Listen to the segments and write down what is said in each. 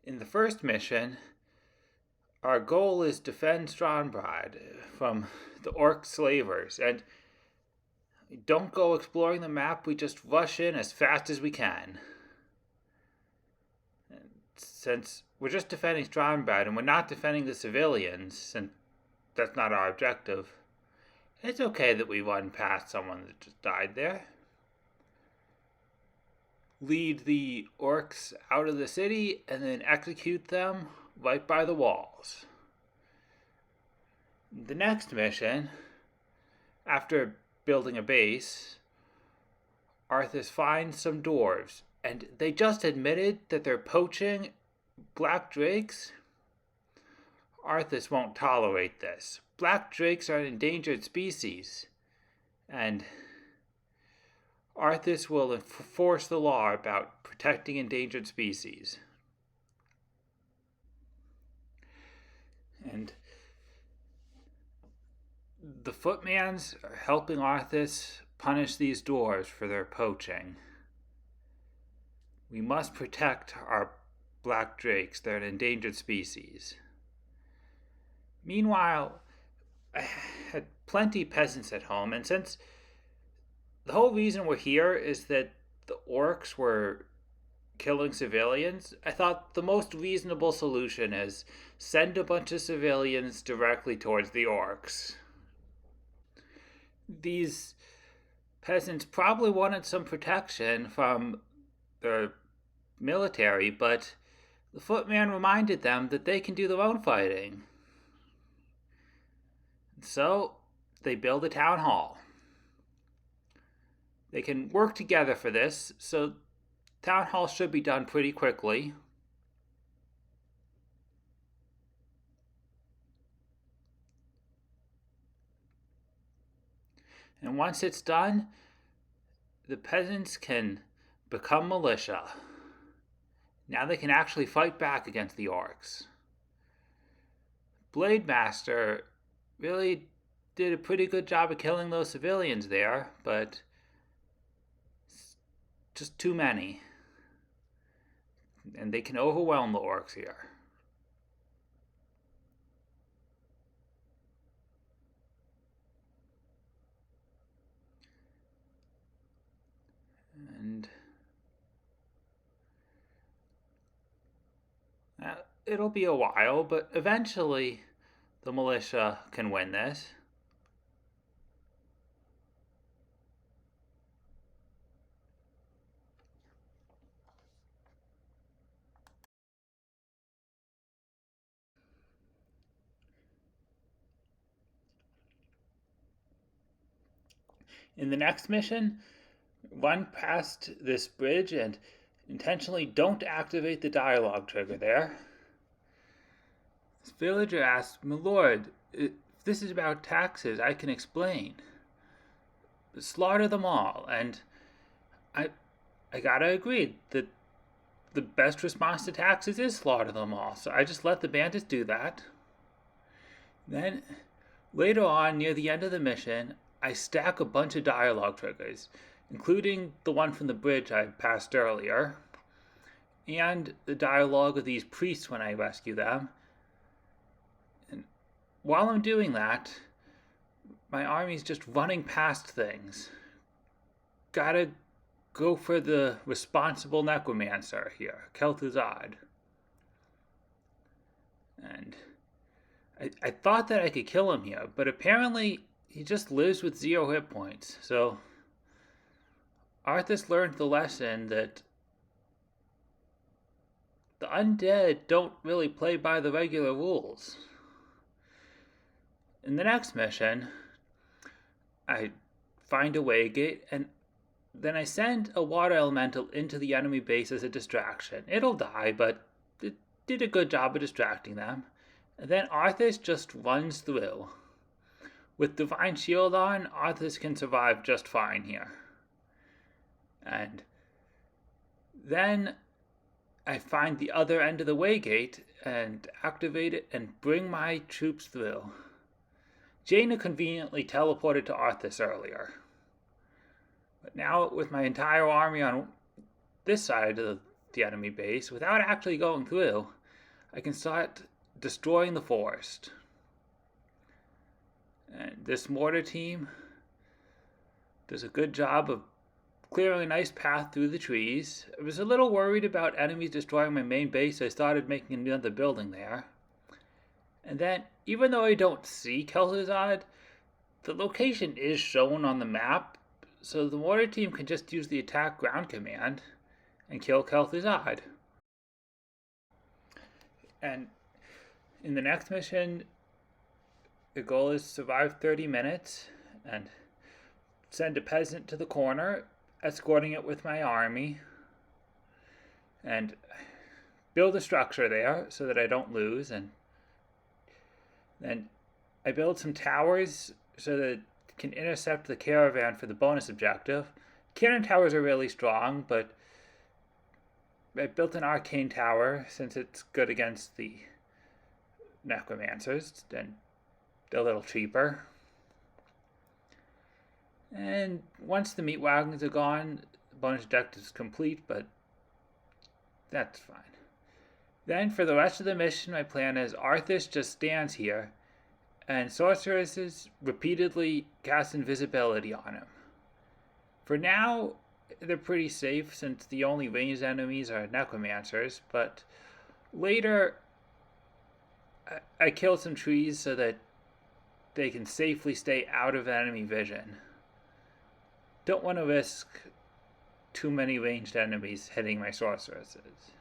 In the first mission, our goal is to defend Strombrad from the orc slavers, and we don't go exploring the map, we just rush in as fast as we can. And since we're just defending Strombrad and we're not defending the civilians, and that's not our objective, it's okay that we run past someone that just died there. Lead the orcs out of the city and then execute them right by the walls. The next mission, after building a base, Arthas finds some dwarves, and they just admitted that they're poaching black drakes. Arthas won't tolerate this. Black drakes are an endangered species, and Arthas will enforce the law about protecting endangered species. And the footmans are helping Arthas punish these dwarves for their poaching. We must protect our black drakes. They're an endangered species. Meanwhile, I had plenty of peasants at home, and since the whole reason we're here is that the orcs were killing civilians, I thought the most reasonable solution is send a bunch of civilians directly towards the orcs. These peasants probably wanted some protection from the military, but the footman reminded them that they can do their own fighting. So they build a town hall. They can work together for this, so town hall should be done pretty quickly. And once it's done, the peasants can become militia. Now they can actually fight back against the orcs. Blade Master really did a pretty good job of killing those civilians there, but just too many. And they can overwhelm the orcs here. And it'll be a while, but eventually the militia can win this. In the next mission, run past this bridge and intentionally don't activate the dialogue trigger there. This villager asks, "My lord, if this is about taxes, I can explain. Slaughter them all." And I gotta agree that the best response to taxes is slaughter them all. So I just let the bandits do that. Then, later on, near the end of the mission, I stack a bunch of dialogue triggers, including the one from the bridge I passed earlier, and the dialogue of these priests when I rescue them. And while I'm doing that, my army's just running past things. Gotta go for the responsible necromancer here, Kel'Thuzad. And I thought that I could kill him here, but apparently he just lives with 0 hit points. So Arthas learned the lesson that the undead don't really play by the regular rules. In the next mission, I find a waygate, and then I send a water elemental into the enemy base as a distraction. It'll die, but it did a good job of distracting them. And then Arthas just runs through. With Divine Shield on, Arthas can survive just fine here. And then I find the other end of the waygate and activate it and bring my troops through. Jaina conveniently teleported to Arthas earlier. But now with my entire army on this side of the enemy base without actually going through, I can start destroying the forest. And this mortar team does a good job of clearing a nice path through the trees. I was a little worried about enemies destroying my main base, so I started making another building there. And then, even though I don't see Kel'Thuzad, the location is shown on the map, so the mortar team can just use the attack ground command and kill Kel'Thuzad. And in the next mission, the goal is to survive 30 minutes and send a peasant to the corner, escorting it with my army, and build a structure there so that I don't lose. And then I build some towers so that it can intercept the caravan for the bonus objective. Cannon towers are really strong, but I built an arcane tower since it's good against the necromancers and a little cheaper. And once the meat wagons are gone, the bonus objective is complete, but that's fine. Then for the rest of the mission, my plan is Arthas just stands here, and sorceresses repeatedly cast invisibility on him. For now, they're pretty safe since the only ranged enemies are necromancers, but later I kill some trees so that they can safely stay out of enemy vision. Don't want to risk too many ranged enemies hitting my sorceresses.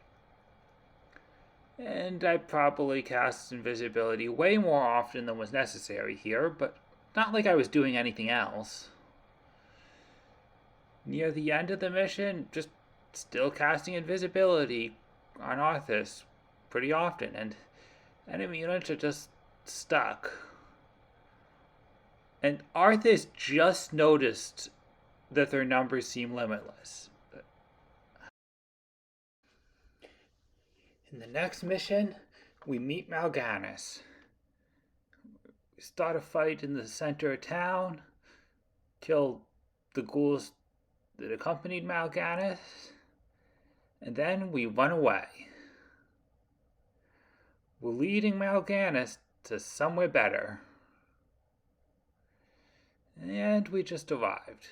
And I probably cast invisibility way more often than was necessary here, but not like I was doing anything else. Near the end of the mission, just still casting invisibility on Arthas pretty often, and enemy units are just stuck. And Arthas just noticed that their numbers seem limitless. In the next mission, we meet Mal'Ganis. We start a fight in the center of town, kill the ghouls that accompanied Mal'Ganis, and then we run away. We're leading Mal'Ganis to somewhere better. And we just arrived.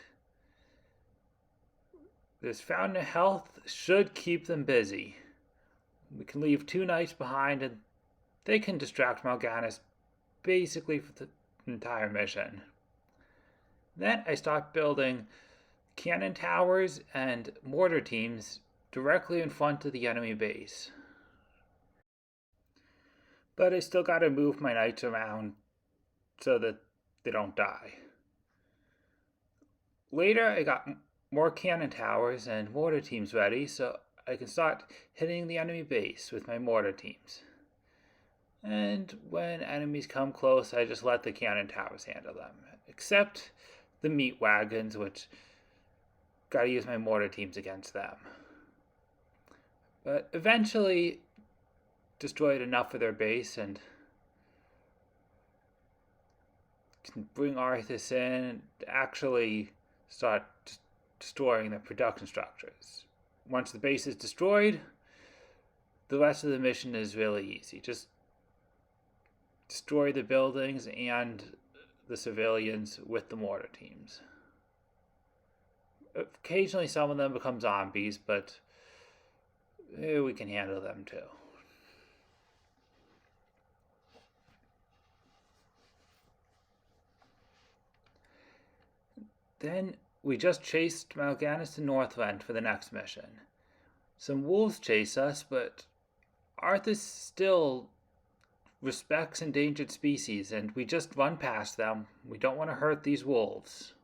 This fountain of health should keep them busy. We can leave 2 knights behind and they can distract Mal'Ganis basically for the entire mission. Then I start building cannon towers and mortar teams directly in front of the enemy base. But I still gotta move my knights around so that they don't die. Later I got more cannon towers and mortar teams ready, so I can start hitting the enemy base with my mortar teams. And when enemies come close, I just let the cannon towers handle them. Except the meat wagons, which gotta use my mortar teams against them. But eventually destroyed enough of their base and can bring Arthas in and actually start destroying their production structures. Once the base is destroyed, the rest of the mission is really easy. Just destroy the buildings and the civilians with the mortar teams. Occasionally some of them become zombies, but we can handle them too. Then we just chased Mal'Ganis to Northrend for the next mission. Some wolves chase us, but Arthas still respects endangered species, and we just run past them. We don't want to hurt these wolves.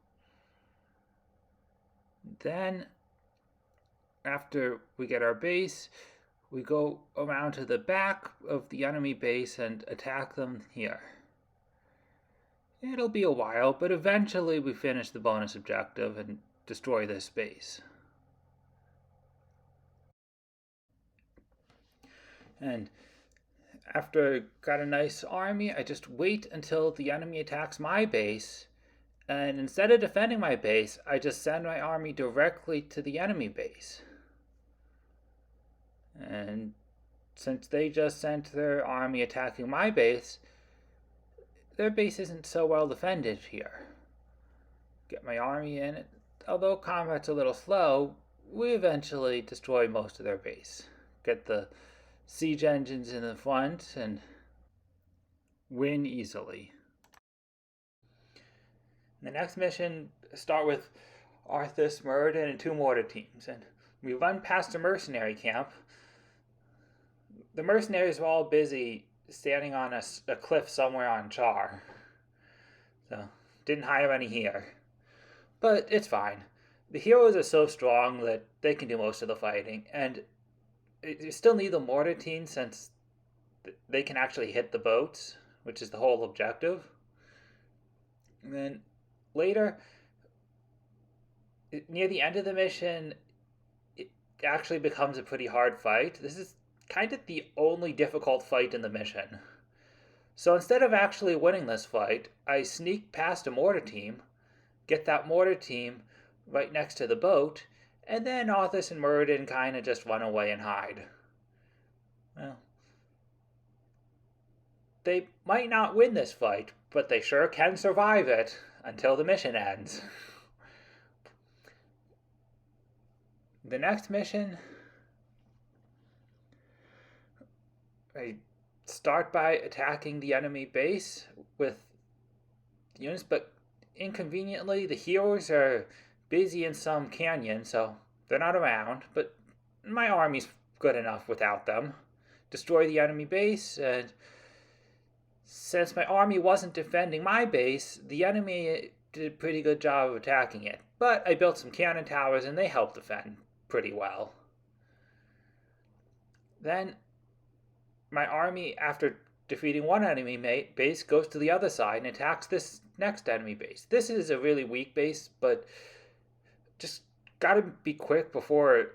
Then, after we get our base, we go around to the back of the enemy base and attack them here. It'll be a while, but eventually we finish the bonus objective and destroy this base. And after I got a nice army, I just wait until the enemy attacks my base, and instead of defending my base, I just send my army directly to the enemy base. And since they just sent their army attacking my base, their base isn't so well defended here. Get my army in. Although combat's a little slow, we eventually destroy most of their base. Get the siege engines in the front and win easily. The next mission, start with Arthas, Muradin, and 2 mortar teams, and we run past a mercenary camp. The mercenaries were all busy standing on a cliff somewhere on Char, so didn't hire any here. But it's fine. The heroes are so strong that they can do most of the fighting, and you still need the mortar team since they can actually hit the boats, which is the whole objective. And then later, near the end of the mission, it actually becomes a pretty hard fight. This is kind of the only difficult fight in the mission. So instead of actually winning this fight, I sneak past a mortar team, get that mortar team right next to the boat, and then Arthas and Muradin kind of just run away and hide. Well, they might not win this fight, but they sure can survive it until the mission ends. The next mission, I start by attacking the enemy base with units, but inconveniently the heroes are busy in some canyon, so they're not around, but my army's good enough without them. Destroy the enemy base, and since my army wasn't defending my base, the enemy did a pretty good job of attacking it. But I built some cannon towers and they helped defend pretty well. Then my army, after defeating one enemy base, goes to the other side and attacks this next enemy base. This is a really weak base, but just gotta be quick before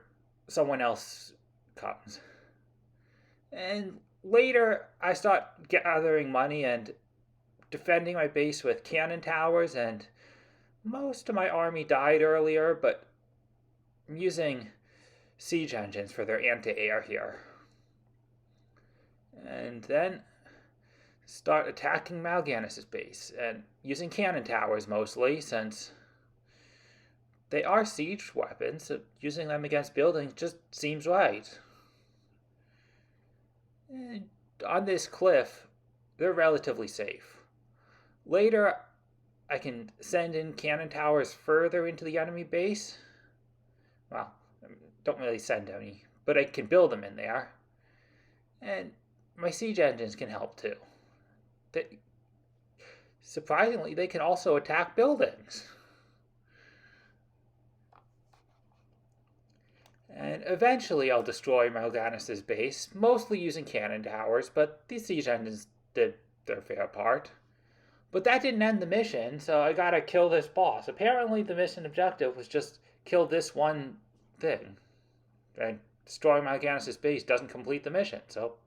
someone else comes. And later, I start gathering money and defending my base with cannon towers, and most of my army died earlier, but I'm using siege engines for their anti-air here. And then start attacking Mal'Ganis' base, and using cannon towers mostly, since they are siege weapons, so using them against buildings just seems right. And on this cliff, they're relatively safe. Later, I can send in cannon towers further into the enemy base. Well, don't really send any, but I can build them in there. And my siege engines can help too. Surprisingly, they can also attack buildings. And eventually I'll destroy Mal'Ganis' base, mostly using cannon towers, but these siege engines did their fair part. But that didn't end the mission, so I gotta kill this boss. Apparently the mission objective was just kill this one thing. And destroying Mal'Ganis' base doesn't complete the mission, so